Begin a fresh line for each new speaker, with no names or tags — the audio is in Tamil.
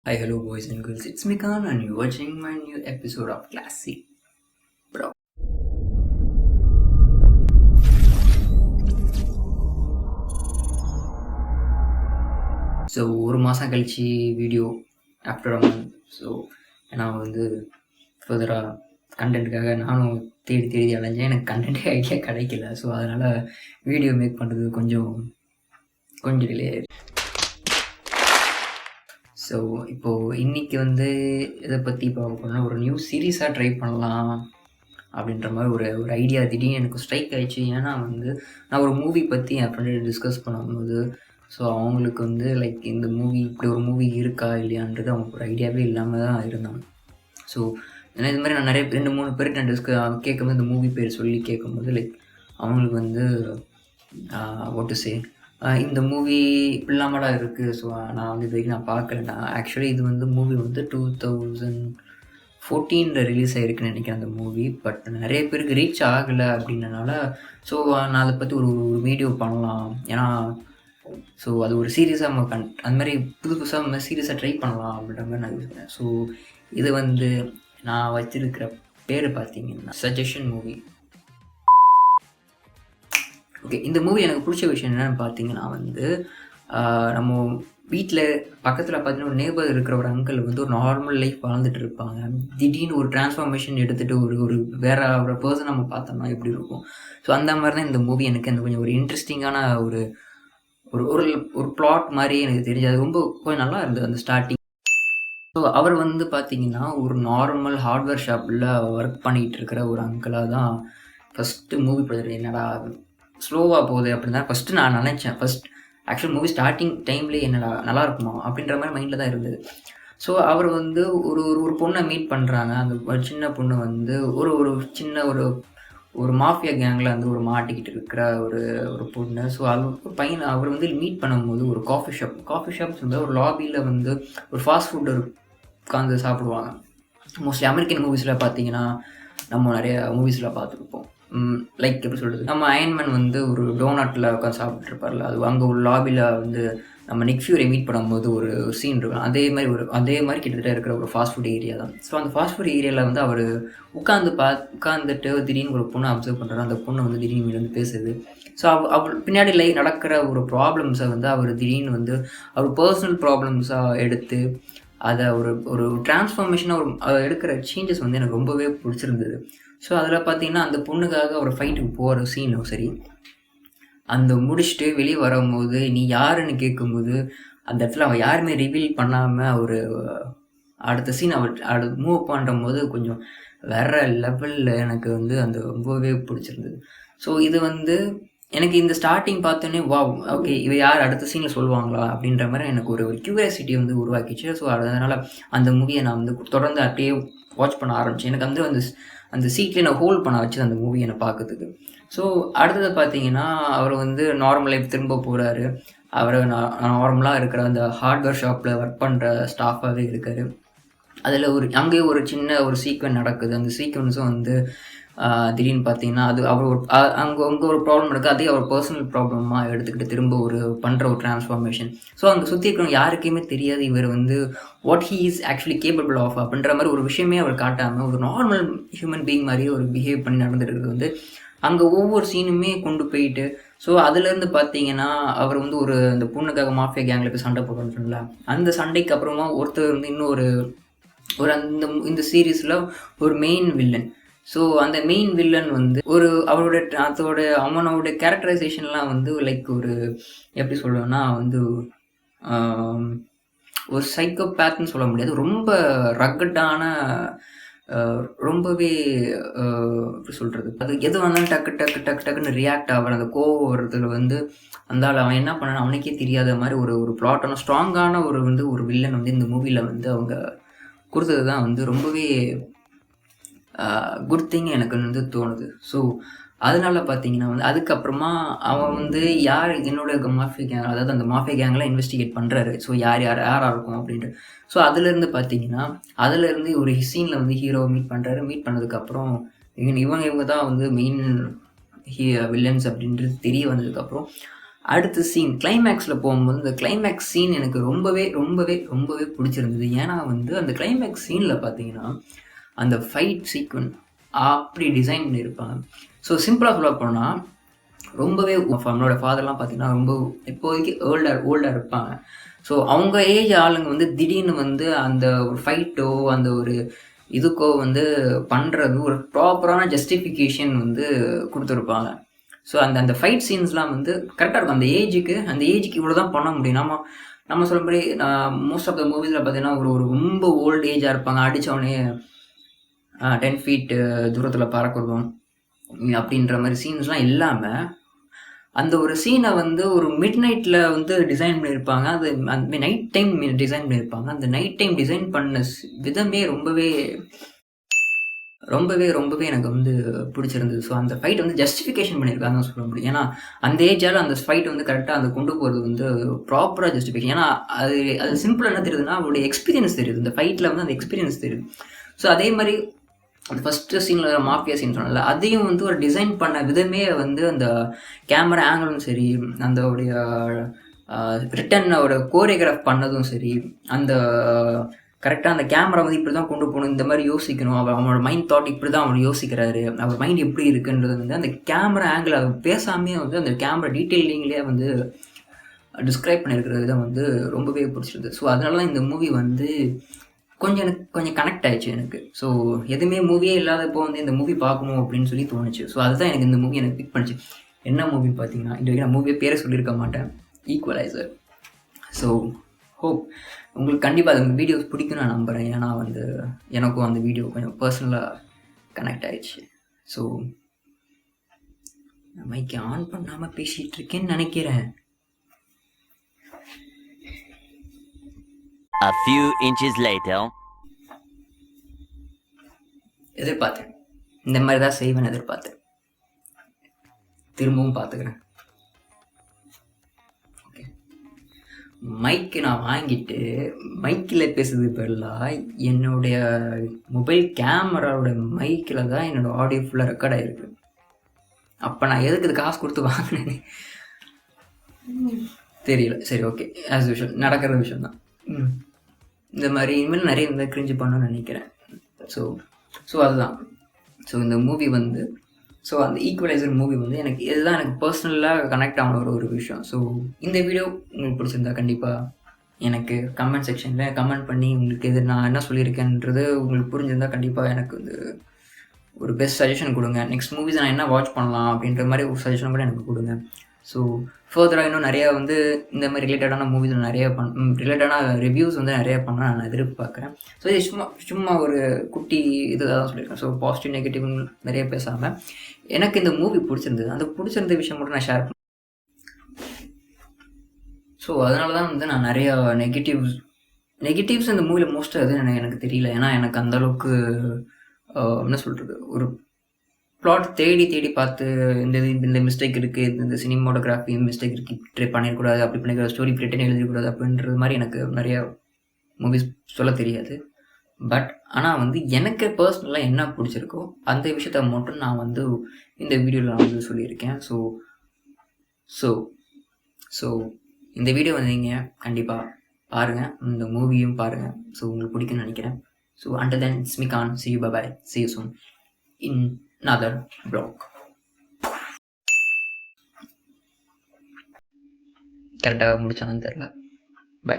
Hi, hello, boys and girls. It's Mikan, and you're watching my new episode of Classic Bro. So ஒரு மாதம் கழிச்சு video after a month. So நான் வந்து ஃபர்தராக கண்டென்ட்டுக்காக நானும் தேடி தேடி அலைஞ்சேன். எனக்கு கண்டென்ட்டே ஐடியா கிடைக்கல. ஸோ அதனால் வீடியோ மேக் பண்ணுறது கொஞ்சம் டிலே ஆயிடுச்சு. ஸோ இப்போது இன்றைக்கி வந்து இதை பற்றி பார்க்க போனால் ஒரு நியூ சீரீஸாக ட்ரை பண்ணலாம் அப்படின்ற மாதிரி ஒரு ஐடியா திடீர்னு எனக்கு ஸ்ட்ரைக் ஆகிடுச்சு. ஏன்னா வந்து நான் ஒரு மூவி பற்றி என் ஃப்ரெண்டு டிஸ்கஸ் பண்ணும்போது ஸோ அவங்களுக்கு வந்து லைக் இந்த மூவி இப்படி ஒரு மூவி இருக்கா இல்லையான்றது அவங்களுக்கு ஒரு ஐடியாவே இல்லாமல் தான் இருந்தாங்க. ஸோ ஏன்னா இது மாதிரி நான் நிறைய 2-3 பேர்கிட்ட நான் கேட்கும்போது இந்த மூவி பேர் சொல்லி கேட்கும்போது லைக் அவங்களுக்கு வந்து வாட் டு சே இந்த மூவி இப்படிலாமடா இருக்குது. ஸோ நான் வந்து இது வரைக்கும் நான் பார்க்கல. நான் ஆக்சுவலி இது வந்து மூவி வந்து 2014 ரிலீஸ் ஆகிருக்குன்னு நினைக்கிறேன் அந்த மூவி. பட் நிறைய பேருக்கு ரீச் ஆகலை அப்படின்றனால ஸோ நான் அதை பற்றி ஒரு வீடியோ பண்ணலாம். ஏன்னா ஸோ அது ஒரு சீரியஸாக நம்ம அந்த மாதிரி புதுசாக நம்ம சீரியஸாக ட்ரை பண்ணலாம் அப்படின்ற மாதிரி நான் யோசிக்கிறேன். ஸோ இது வந்து நான் வச்சிருக்கிற பேர் பார்த்தீங்கன்னா சஜஷன் மூவி. ஓகே, இந்த மூவி எனக்கு பிடிச்ச விஷயம் என்னென்னு பார்த்தீங்கன்னா வந்து நம்ம வீட்டில் பக்கத்தில் பார்த்தீங்கன்னா ஒரு நேபர் இருக்கிற ஒரு அங்கிள் வந்து ஒரு நார்மல் லைஃப் வாழ்ந்துட்டு இருப்பாங்க. திடீர்னு ஒரு டிரான்ஸ்ஃபார்மேஷன் எடுத்துகிட்டு ஒரு வேற ஒரு பர்சன் நம்ம பார்த்தோம்னா எப்படி இருக்கும். ஸோ அந்த மாதிரி தான் இந்த மூவி எனக்கு அந்த கொஞ்சம் ஒரு இன்ட்ரெஸ்டிங்கான ஒரு ஒரு ஒரு பிளாட் மாதிரி எனக்கு தெரிஞ்சு அது ரொம்ப கொஞ்சம் நல்லா இருந்தது அந்த ஸ்டார்டிங். ஸோ அவர் வந்து பார்த்தீங்கன்னா ஒரு நார்மல் ஹார்ட்வேர் ஷாப்பில் ஒர்க் பண்ணிகிட்டு இருக்கிற ஒரு அங்கிளாக தான் ஃபஸ்ட்டு மூவி பார்த்துட்டு என்னடா ஸ்லோவாக போகுது அப்படின்னு தான் ஃபஸ்ட்டு நான் நினச்சேன். ஆக்சுவல் மூவி ஸ்டார்டிங் டைம்லேயே என்னடா நல்லா இருக்குமா அப்படின்ற மாதிரி மைண்டில் தான் இருந்தது. ஸோ அவர் வந்து ஒரு பொண்ணை மீட் பண்ணுறாங்க. அந்த சின்ன பொண்ணு வந்து ஒரு சின்ன ஒரு மாஃபியா கேங்கில் வந்து ஒரு மாட்டிக்கிட்டு இருக்கிற ஒரு பொண்ணு. ஸோ அது ஒரு பையன் அவர் வந்து மீட் பண்ணும்போது ஒரு காஃபி ஷாப் வந்து ஒரு லாபியில் வந்து ஒரு ஃபாஸ்ட் ஃபுட்டு உட்காந்து சாப்பிடுவாங்க. மோஸ்ட்லி அமெரிக்கன் மூவிஸில் பார்த்தீங்கன்னா நம்ம நிறைய மூவிஸில் பார்த்துருப்போம். லைக் எப்படி சொல்கிறது, நம்ம அயன்மேன் வந்து ஒரு டோனட்டில் உட்காந்து சாப்பிட்ருப்பார்ல, அது அங்கே ஒரு லாபியில் வந்து நம்ம நிக் ஃபியூரி மீட் பண்ணும்போது ஒரு சீன் இருக்கும். அதே மாதிரி கிட்டத்தட்ட இருக்கிற ஒரு ஃபாஸ்ட் ஃபுட் ஏரியா தான். ஸோ அந்த ஃபாஸ்ட் ஃபுட் ஏரியாவில் வந்து அவர் உட்காந்துட்டு திடீர்னு ஒரு பொண்ணை அப்சர்வ் பண்ணுறாரு. அந்த பொண்ணு வந்து திடீர்னு வந்து பேசுது. ஸோ அவர் பின்னாடி நடக்கிற ஒரு ப்ராப்ளம்ஸை வந்து அவர் திடீர்னு வந்து அவர் பர்சனல் ப்ராப்ளம்ஸாக எடுத்து அதை ஒரு டிரான்ஸ்ஃபார்மேஷனாக அதை எடுக்கிற சேஞ்சஸ் வந்து எனக்கு ரொம்பவே பிடிச்சிருந்தது. ஸோ அதில் பார்த்தீங்கன்னா அந்த பொண்ணுக்காக ஒரு ஃபைட்டுக்கு போகிற சீனும் சரி, அந்த முடிச்சுட்டு வெளியே வரும்போது நீ யாருன்னு கேட்கும்போது அந்த இடத்துல அவன் யாருமே ரிவீல் பண்ணாமல் ஒரு அடுத்த சீன் அவர் மூவ் பண்ணும்போது கொஞ்சம் வேற லெவலில் எனக்கு வந்து அந்த ரொம்பவே பிடிச்சிருந்தது. ஸோ இது வந்து எனக்கு இந்த ஸ்டார்டிங் பார்த்தோன்னே ஓகே இவ யார் அடுத்த சீனில் சொல்லுவாங்களா அப்படின்ற மாதிரி எனக்கு ஒரு கியூரியாசிட்டி வந்து உருவாக்கிச்சு. ஸோ அதனால் அந்த மூவியை நான் வந்து தொடர்ந்து அப்படியே வாட்ச் பண்ண ஆரம்பித்தேன். எனக்கு வந்து அந்த சீட்லேயே நான் ஹோல்ட் பண்ண வச்சு அந்த மூவியை நான் பார்க்கறதுக்கு. ஸோ அடுத்தது பார்த்தீங்கன்னா அவர் வந்து நார்மல் லைஃப் திரும்ப போகிறாரு. அவர் நார்மலாக இருக்கிற அந்த ஹார்ட்வேர் ஷாப்பில் ஒர்க் பண்ணுற ஸ்டாஃபாகவே இருக்கார். அதில் அங்கேயே ஒரு சின்ன ஒரு சீக்வென்ஸ் நடக்குது. அந்த சீக்வென்ஸும் வந்து திடீர்னு பார்த்தீங்கன்னா அது அவர் அங்கே ஒரு ப்ராப்ளம் நடக்குது. அதே அவர் பர்சனல் ப்ராப்ளமாக எடுத்துக்கிட்டு திரும்ப பண்ணுற ஒரு டிரான்ஸ்ஃபார்மேஷன். ஸோ அங்கே சுற்றி இருக்கிறவங்க யாருக்குமே தெரியாது இவர் வந்து what he is actually capable of அப்படின்ற மாதிரி ஒரு விஷயமே அவர் காட்டாமல் ஒரு நார்மல் ஹியூமன் பீயிங் மாதிரியே ஒரு பிஹேவ் பண்ணி நடந்துருக்கிறது வந்து அங்கே ஒவ்வொரு சீனுமே கொண்டு போயிட்டு. ஸோ அதுலேருந்து பார்த்தீங்கன்னா அவர் வந்து அந்த பொண்ணுக்காக மாஃபியா கேங்கில் போய் சண்டை போடுறோன்னு சொன்னல, அந்த சண்டைக்கு அப்புறமா ஒருத்தர் வந்து இன்னும் இந்த சீரீஸில் ஒரு மெயின் வில்லன். ஸோ அந்த மெயின் வில்லன் வந்து அவனோட கேரக்டரைசேஷன்லாம் வந்து லைக் ஒரு எப்படி சொல்லுவேன்னா வந்து ஒரு சைக்கோபேத்னு சொல்ல முடியாது. ரொம்ப ரக்கட்டான ரொம்பவே எப்படி சொல்கிறது, அது எது வந்தாலும் டக்குன்னு ரியாக்ட் ஆகிற அந்த கோவம் வர்றதுல வந்து அந்த அவன் என்ன பண்ணான்னு அவனுக்கே தெரியாத மாதிரி ஒரு பிளாட்டான ஸ்ட்ராங்கான ஒரு வில்லன் வந்து இந்த மூவியில் வந்து அவங்க கொடுத்தது தான் வந்து ரொம்பவே குட் திங் எனக்கு வந்து தோணுது. ஸோ அதனால பார்த்தீங்கன்னா வந்து அதுக்கப்புறமா அவன் வந்து யார் என்னோட மாஃபியா கேங், அதாவது அந்த மாஃபியா கேங்கெலாம் இன்வெஸ்டிகேட் பண்ணுறாரு. ஸோ யாராக இருக்கும் அப்படின்ட்டு. ஸோ அதுலேருந்து பார்த்தீங்கன்னா அதுலேருந்து ஒரு சீனில் வந்து ஹீரோவை மீட் பண்ணுறாரு. மீட் பண்ணதுக்கப்புறம் இவங்க தான் வந்து மெயின் வில்லன்ஸ் அப்படின்றது தெரிய வந்ததுக்கப்புறம் அடுத்த சீன் கிளைமேக்ஸில் போகும்போது இந்த கிளைமேக்ஸ் சீன் எனக்கு ரொம்பவே ரொம்பவே ரொம்பவே பிடிச்சிருந்தது. ஏன்னா வந்து அந்த கிளைமேக்ஸ் சீனில் பார்த்தீங்கன்னா அந்த ஃபைட் சீக்வன்ஸ் அப்படி டிசைன் பண்ணியிருப்பாங்க. ஸோ சிம்பிளாக சொல்ல போனால் ரொம்பவே நம்மளோட ஃபாதர்லாம் பார்த்தீங்கன்னா ரொம்ப இப்போதைக்கு ஓல்டாக இருப்பாங்க. ஸோ அவங்க ஏஜ் ஆளுங்க வந்து திடீர்னு வந்து அந்த ஒரு ஃபைட்டோ அந்த ஒரு இதுக்கோ வந்து பண்ணுறது ஒரு ப்ராப்பரான ஜஸ்டிஃபிகேஷன் வந்து கொடுத்துருப்பாங்க. ஸோ அந்த அந்த ஃபைட் சீன்ஸ்லாம் வந்து கரெக்டாக இருக்கும். அந்த ஏஜுக்கு இவ்வளோ தான் பண்ண முடியும். நம்ம சொல்லும்படி மோஸ்ட் ஆஃப் த மூவிஸில் பார்த்தீங்கன்னா ஒரு ஒரு ரொம்ப ஓல்டு ஏஜாக இருப்பாங்க. அடித்தவொடனே 10 ஃபீட் தூரத்தில் பறக்கிறதும் அப்படின்ற மாதிரி சீன்ஸ்லாம் இல்லாமல் அந்த ஒரு சீனை வந்து ஒரு மிட் நைட்டில் வந்து டிசைன் பண்ணியிருப்பாங்க. அது அந்த நைட் டைம் டிசைன் பண்ணியிருப்பாங்க. அந்த நைட் டைம் டிசைன் பண்ண விதமே ரொம்பவே ரொம்பவே ரொம்பவே எனக்கு வந்து பிடிச்சிருந்தது. ஸோ அந்த ஃபைட் வந்து ஜஸ்டிஃபிகேஷன் பண்ணியிருக்காங்கன்னு சொல்ல முடியும். ஏன்னா அந்த ஏஜால் அந்த ஃபைட் வந்து கரெக்டாக அந்த கொண்டு போகிறது வந்து ப்ராப்பராக ஜஸ்டிஃபிகேஷன். ஏன்னா அது சிம்பிளாக என்ன தெரியுதுன்னா அவருடைய எக்ஸ்பீரியன்ஸ் தெரியுது. இந்த ஃபைட்டில் வந்து அந்த எக்ஸ்பீரியன்ஸ் தெரியுது. ஸோ அதே மாதிரி அந்த ஃபஸ்ட்டு சீனில் மாஃபியா சீன் சொன்னால அதையும் வந்து ஒரு டிசைன் பண்ண விதமே வந்து அந்த கேமரா ஆங்கிளும் சரி, அந்த உடைய ரிட்டனோட கோரியோகிராஃப் பண்ணதும் சரி, அந்த கரெக்டாக அந்த கேமரா வந்து இப்படி தான் கொண்டு போகணும், இந்த மாதிரி யோசிக்கணும், அவனோட மைண்ட் தாட் இப்படி தான் அவர் யோசிக்கிறாரு, அவர் மைண்ட் எப்படி இருக்குன்றது வந்து அந்த கேமரா ஆங்கிள் அவர் பேசாமே வந்து அந்த கேமரா டீட்டெயிலிங்லேயே வந்து டிஸ்கிரைப் பண்ணியிருக்கிற விதம் வந்து ரொம்பவே பிடிச்சிருது. ஸோ அதனால தான் இந்த மூவி வந்து கொஞ்சம் கனெக்ட் ஆயிடுச்சு எனக்கு. ஸோ எதுவுமே மூவியே இல்லாதப்போ வந்து இந்த மூவி பார்க்கணும் அப்படின்னு சொல்லி தோணுச்சு. ஸோ அதுதான் எனக்கு இந்த மூவி எனக்கு பிக் பண்ணிச்சு. என்ன மூவி பார்த்தீங்கன்னா இது வரைக்கும் நான் மூவியை பேரை சொல்லியிருக்க மாட்டேன், ஈக்குவலைசர். ஸோ ஹோப் உங்களுக்கு கண்டிப்பாக அது வீடியோஸ் பிடிக்கும் நான் நம்புகிறேன். ஏன்னா வந்து எனக்கும் அந்த வீடியோ கொஞ்சம் பர்சனலாக கனெக்ட் ஆயிடுச்சு. ஸோ மைக்கை ஆன் பண்ணாமல் பேசிகிட்டு இருக்கேன்னு நினைக்கிறேன்.
A few inches later.
எதிர்பார்த்தேன், இந்த மாதிரி தான் செய்வேன்னு எதிர்பார்த்தேன். திரும்பவும் பார்த்துக்கிறேன். ஓகே, மைக்கு நான் வாங்கிட்டு மைக்கில் பேசுறது பதிலாக என்னுடைய மொபைல் கேமராவோட மைக்கில் தான் என்னோடய ஆடியோ ஃபுல்லாக ரெக்கார்ட் ஆகிருக்கு. அப்போ நான் எதுக்கு இது காசு கொடுத்து வாங்கினேன்னு தெரியல. சரி, ஓகே, ஆஸ் யூஷுவல் நடக்கிற விஷயம் தான். இந்த மாதிரி இனிமேல் நிறைய இந்த கிரிஞ்சு பண்ணணும்னு நினைக்கிறேன். ஸோ அதுதான். ஸோ இந்த மூவி வந்து அந்த ஈக்குவலைசர் மூவி வந்து இதுதான் எனக்கு பர்சனலாக கனெக்ட் ஆன ஒரு விஷயம். ஸோ இந்த வீடியோ உங்களுக்கு பிடிச்சிருந்தா கண்டிப்பாக எனக்கு கமெண்ட் செக்ஷனில் கமெண்ட் பண்ணி உங்களுக்கு இது நான் என்ன சொல்லியிருக்கேன்றது உங்களுக்கு புரிஞ்சிருந்தால் கண்டிப்பாக எனக்கு வந்து ஒரு பெஸ்ட் சஜஷன் கொடுங்க. நெக்ஸ்ட் மூவிஸ் நான் என்ன வாட்ச் பண்ணலாம் அப்படின்ற மாதிரி ஒரு சஜஷன் கூட எனக்கு கொடுங்க. ஸோ ஃபர்தராக இன்னும் நிறையா வந்து இந்த மாதிரி ரிலேட்டடான மூவிஸ் நிறைய ரிலேட்டடான ரிவ்யூஸ் வந்து நிறையா பண்ண நான் எதிர்பார்க்குறேன். ஸோ இது சும்மா ஒரு குட்டி இதுதான் சொல்லியிருக்கேன். ஸோ பாசிட்டிவ் நெகட்டிவ் நிறைய பேசாமல் எனக்கு இந்த மூவி பிடிச்சிருந்தது, அந்த பிடிச்சிருந்த விஷயம் மட்டும் நான் ஷேர் பண்ணேன். ஸோ அதனால தான் வந்து நான் நிறையா நெகட்டிவ்ஸ் இந்த மூவியில் மோஸ்ட்டாக எதுவும் எனக்கு தெரியல. ஏன்னா எனக்கு அந்தளவுக்கு என்ன சொல்கிறது, ஒரு ப்ளாட் தேடி பார்த்து இந்த மிஸ்டேக் இருக்குது, இந்த சினிமாட்டோகிராஃபி மிஸ்டேக் இருக்குது, ட்ரை பண்ணிடக்கூடாது, அப்படி பண்ணிக்கூடாது, ஸ்டோரி ரிட்டன் எழுதிக்கூடாது அப்படின்றது மாதிரி எனக்கு நிறையா மூவிஸ் சொல்ல தெரியாது. பட் ஆனால் வந்து எனக்கு பர்சனலாக என்ன பிடிச்சிருக்கோ அந்த விஷயத்த மட்டும் நான் வந்து இந்த வீடியோவில் நான் வந்து சொல்லியிருக்கேன். ஸோ இந்த வீடியோ வந்து நீங்கள் கண்டிப்பாக பாருங்கள், இந்த மூவியும் பாருங்கள். ஸோ உங்களுக்கு பிடிக்கும்னு நினைக்கிறேன். So until then, it's me Khan. See you, bye-bye. See you soon in another vlog. கரெக்டாக முடிச்சானு தெரியல. பை.